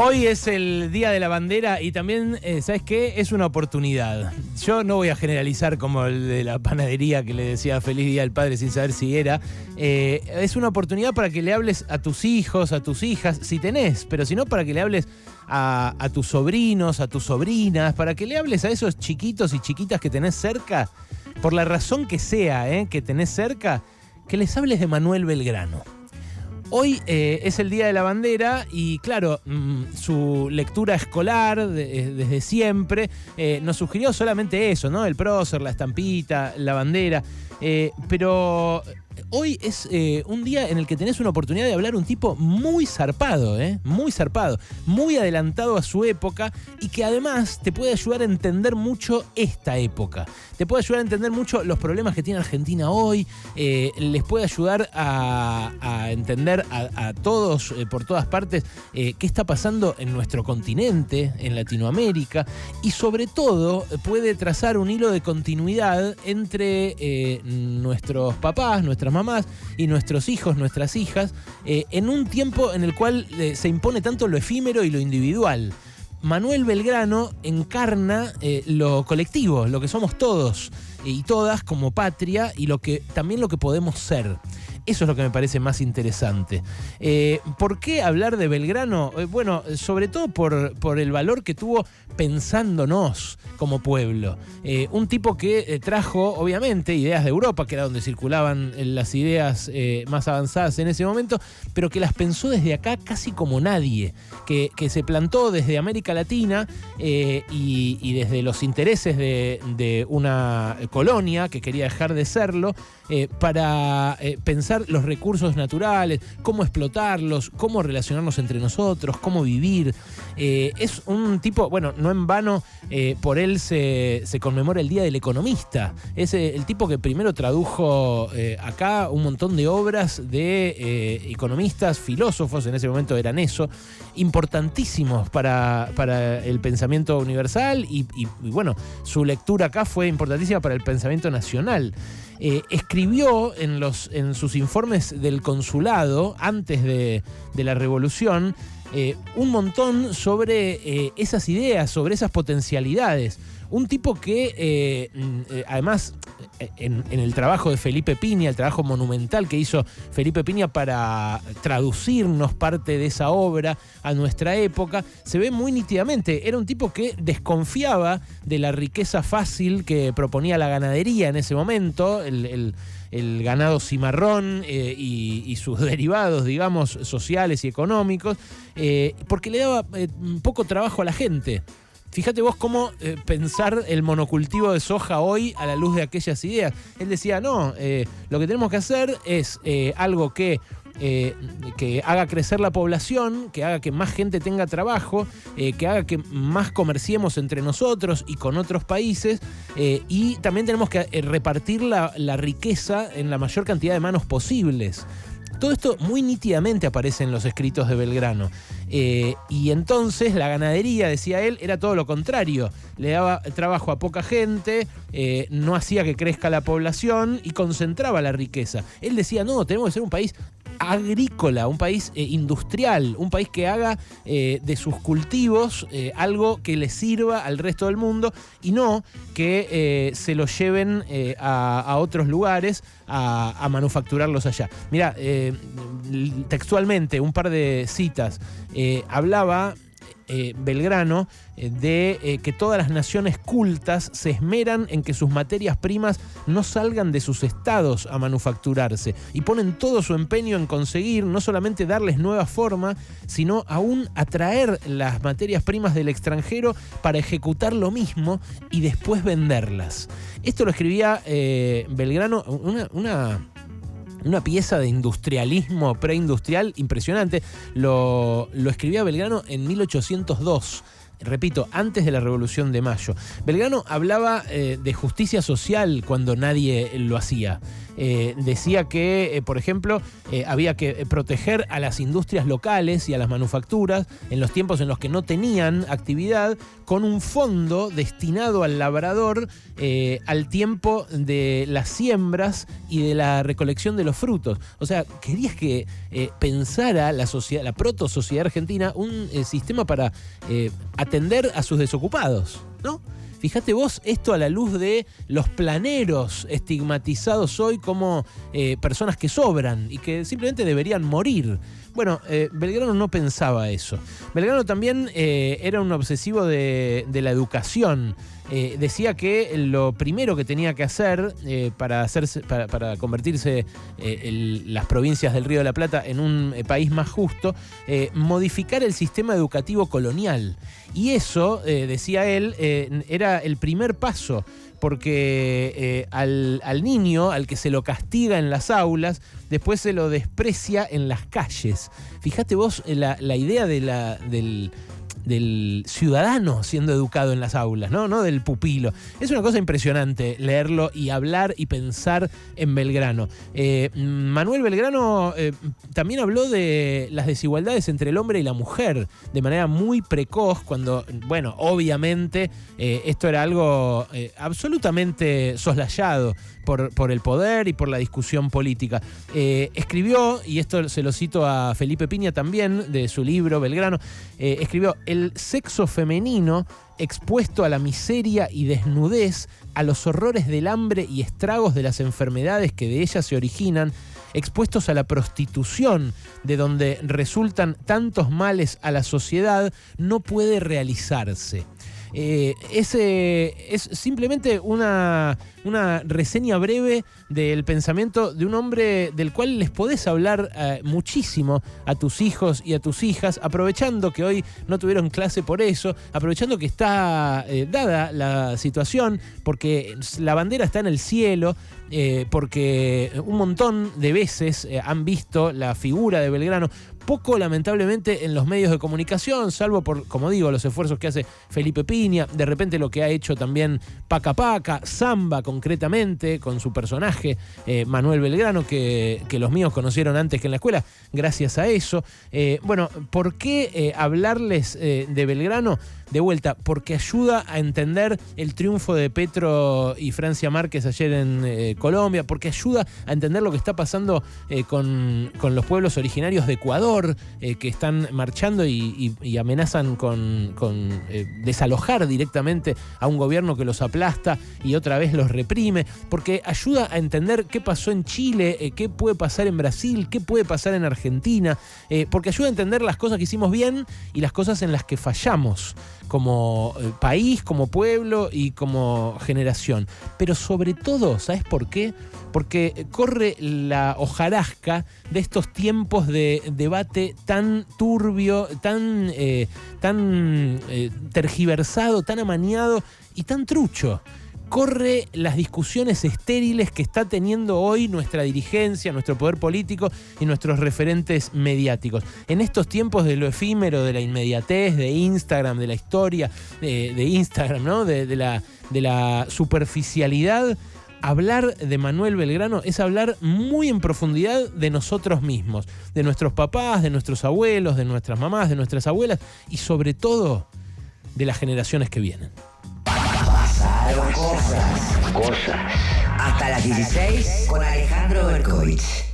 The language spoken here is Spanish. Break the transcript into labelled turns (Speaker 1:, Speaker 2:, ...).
Speaker 1: Hoy es el Día de la Bandera y también, ¿sabes qué? Es una oportunidad. Yo no voy a generalizar como el de la panadería que le decía Feliz Día del Padre sin saber si era. Es una oportunidad para que le hables a tus hijos, a tus hijas, si tenés, pero si no, para que le hables a tus sobrinos, a tus sobrinas, para que le hables a esos chiquitos y chiquitas que tenés cerca, por la razón que sea, que tenés cerca, que les hables de Manuel Belgrano. Hoy es el Día de la Bandera y claro, su lectura escolar desde siempre nos sugirió solamente eso, ¿no? El prócer, la estampita, la bandera, pero hoy es un día en el que tenés una oportunidad de hablar un tipo muy zarpado, muy adelantado a su época y que además te puede ayudar a entender mucho esta época. Te puede ayudar a entender mucho los problemas que tiene Argentina hoy, les puede ayudar a entender a todos, por todas partes, qué está pasando en nuestro continente, en Latinoamérica, y sobre todo puede trazar un hilo de continuidad entre nuestros papás, nuestras mamás y nuestros hijos, nuestras hijas, en un tiempo en el cual se impone tanto lo efímero y lo individual. Manuel Belgrano encarna lo colectivo, lo que somos todos y todas como patria y también lo que podemos ser. Eso es lo que me parece más interesante. ¿Por qué hablar de Belgrano? Bueno, sobre todo por el valor que tuvo pensándonos como pueblo. Un tipo que trajo, obviamente, ideas de Europa, que era donde circulaban las ideas más avanzadas en ese momento, pero que las pensó desde acá casi como nadie, que se plantó desde América Latina y desde los intereses de una colonia que quería dejar de serlo, para pensar los recursos naturales, cómo explotarlos, cómo relacionarnos entre nosotros, cómo vivir. Es un tipo, bueno, no en vano por él se conmemora el Día del Economista. Es el tipo que primero tradujo acá un montón de obras de economistas, filósofos, en ese momento eran eso, importantísimos para el pensamiento universal y bueno, su lectura acá fue importantísima para el pensamiento nacional. Escribió en sus informes del consulado, antes de la Revolución, un montón sobre esas ideas, sobre esas potencialidades. Un tipo que, además, en el trabajo de Felipe Piña, el trabajo monumental que hizo Felipe Piña para traducirnos parte de esa obra a nuestra época, se ve muy nítidamente. Era un tipo que desconfiaba de la riqueza fácil que proponía la ganadería en ese momento, el ganado cimarrón y sus derivados, digamos, sociales y económicos, porque le daba poco trabajo a la gente. Fíjate vos cómo pensar el monocultivo de soja hoy a la luz de aquellas ideas. Él decía, no, lo que tenemos que hacer es algo que haga crecer la población, que haga que más gente tenga trabajo, que haga que más comerciemos entre nosotros y con otros países, y también tenemos que repartir la riqueza en la mayor cantidad de manos posibles. Todo esto muy nítidamente aparece en los escritos de Belgrano. Y entonces la ganadería, decía él, era todo lo contrario. Le daba trabajo a poca gente, no hacía que crezca la población y concentraba la riqueza. Él decía, no, tenemos que ser un país agrícola, un país industrial, un país que haga de sus cultivos algo que le sirva al resto del mundo y no que se lo lleven a otros lugares a manufacturarlos allá. Mirá, textualmente, un par de citas. Hablaba Belgrano de que todas las naciones cultas se esmeran en que sus materias primas no salgan de sus estados a manufacturarse y ponen todo su empeño en conseguir no solamente darles nueva forma, sino aún atraer las materias primas del extranjero para ejecutar lo mismo y después venderlas. Esto lo escribía Belgrano, una pieza de industrialismo preindustrial impresionante. Lo escribía Belgrano en 1802. Repito, antes de la Revolución de Mayo. Belgrano hablaba de justicia social cuando nadie lo hacía. Decía que, por ejemplo, había que proteger a las industrias locales y a las manufacturas en los tiempos en los que no tenían actividad, con un fondo destinado al labrador al tiempo de las siembras y de la recolección de los frutos. O sea, querías que pensara la sociedad, la proto-sociedad argentina, un sistema para atender a sus desocupados, ¿no? Fíjate vos esto a la luz de los planeros estigmatizados hoy como personas que sobran y que simplemente deberían morir. Bueno, Belgrano no pensaba eso. Belgrano también era un obsesivo de la educación. Decía que lo primero que tenía que hacer para convertirse las provincias del Río de la Plata en un país más justo, modificar el sistema educativo colonial. Y eso, decía él, era el primer paso, porque al niño, al que se lo castiga en las aulas, después se lo desprecia en las calles. Fíjate vos la idea del ciudadano siendo educado en las aulas, no del pupilo. Es una cosa impresionante leerlo y hablar y pensar en Belgrano. Manuel Belgrano también habló de las desigualdades entre el hombre y la mujer de manera muy precoz, cuando, bueno, obviamente esto era algo absolutamente soslayado por el poder y por la discusión política. Escribió, y esto se lo cito a Felipe Piña también, de su libro Belgrano, escribió: el sexo femenino expuesto a la miseria y desnudez, a los horrores del hambre y estragos de las enfermedades que de ellas se originan, expuestos a la prostitución, de donde resultan tantos males a la sociedad, no puede realizarse. Es simplemente una reseña breve del pensamiento de un hombre del cual les podés hablar muchísimo a tus hijos y a tus hijas, aprovechando que hoy no tuvieron clase por eso, aprovechando que está dada la situación, porque la bandera está en el cielo, porque un montón de veces han visto la figura de Belgrano, poco lamentablemente en los medios de comunicación, salvo por, como digo, los esfuerzos que hace Felipe Piña, de repente lo que ha hecho también Paca Paca, Zamba concretamente, con su personaje Manuel Belgrano, que los míos conocieron antes que en la escuela, gracias a eso. Bueno, ¿por qué hablarles de Belgrano? De vuelta, porque ayuda a entender el triunfo de Petro y Francia Márquez ayer en Colombia, porque ayuda a entender lo que está pasando con los pueblos originarios de Ecuador, que están marchando y amenazan con desalojar directamente a un gobierno que los aplasta y otra vez los reprime, porque ayuda a entender qué pasó en Chile, qué puede pasar en Brasil, qué puede pasar en Argentina, porque ayuda a entender las cosas que hicimos bien y las cosas en las que fallamos, como país, como pueblo y como generación. Pero sobre todo, ¿sabes por qué? Porque corre la hojarasca de estos tiempos de debate tan turbio, tan tergiversado, tan amañado y tan trucho. Corre las discusiones estériles que está teniendo hoy nuestra dirigencia, nuestro poder político y nuestros referentes mediáticos. En estos tiempos de lo efímero, de la inmediatez, de Instagram, de la historia de Instagram, ¿no? de la superficialidad, hablar de Manuel Belgrano es hablar muy en profundidad de nosotros mismos, de nuestros papás, de nuestros abuelos, de nuestras mamás, de nuestras abuelas y sobre todo de las generaciones que vienen.
Speaker 2: Pasaron cosas. Hasta las 16 con Alejandro Berkovich.